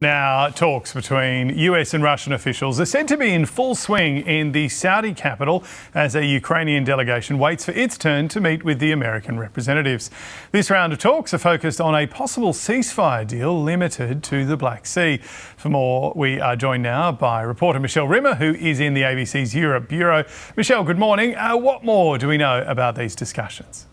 Now, talks between US and Russian officials are said to be in full swing in the Saudi capital as a Ukrainian delegation waits for its turn to meet with the American representatives. This round of talks are focused on a possible ceasefire deal limited to the Black Sea. For more, we are joined now by reporter Michelle Rimmer, who is in the ABC's Europe Bureau. Michelle, good morning. What more do we know about these discussions?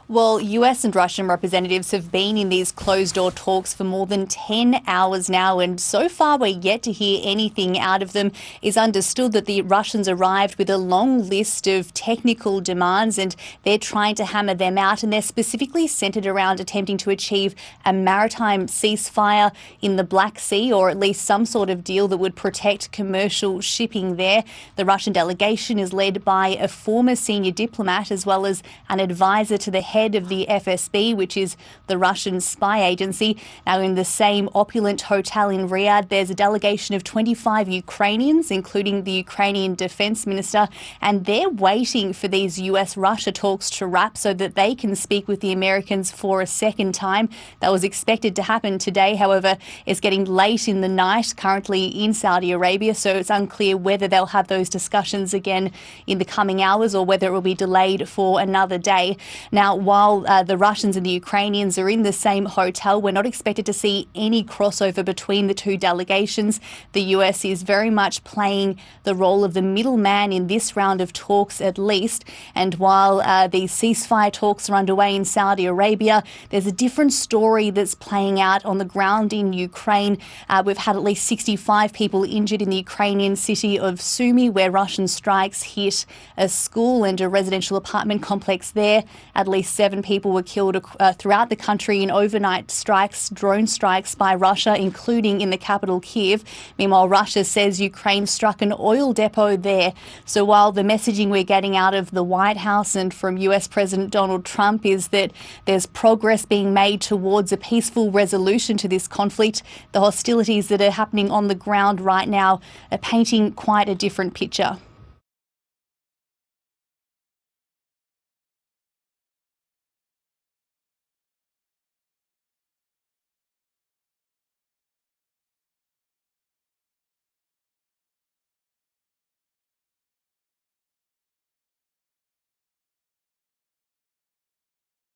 Well, US and Russian representatives have been in these closed-door talks for more than 10 hours now, and so far we're yet to hear anything out of them. It's understood that the Russians arrived with a long list of technical demands, and they're trying to hammer them out, and they're specifically centred around attempting to achieve a maritime ceasefire in the Black Sea, or at least some sort of deal that would protect commercial shipping there. The Russian delegation is led by a former senior diplomat as well as an advisor to the head of the FSB, which is the Russian spy agency. Now, in the same opulent hotel in Riyadh, there's a delegation of 25 Ukrainians, including the Ukrainian defence minister, and they're waiting for these US-Russia talks to wrap so that they can speak with the Americans for a second time. That was expected to happen today. However, it's getting late in the night currently in Saudi Arabia, so it's unclear whether they'll have those discussions again in the coming hours or whether it will be delayed for another day. Now, while the Russians and the Ukrainians are in the same hotel, we're not expected to see any crossover between the two delegations. The US is very much playing the role of the middleman in this round of talks at least. And while the ceasefire talks are underway in Saudi Arabia, there's a different story that's playing out on the ground in Ukraine. We've had at least 65 people injured in the Ukrainian city of Sumy, where Russian strikes hit a school and a residential apartment complex there. At least 7 people were killed throughout the country in overnight strikes, drone strikes by Russia, including in the capital, Kiev. Meanwhile, Russia says Ukraine struck an oil depot there. So while the messaging we're getting out of the White House and from US President Donald Trump is that there's progress being made towards a peaceful resolution to this conflict, the hostilities that are happening on the ground right now are painting quite a different picture.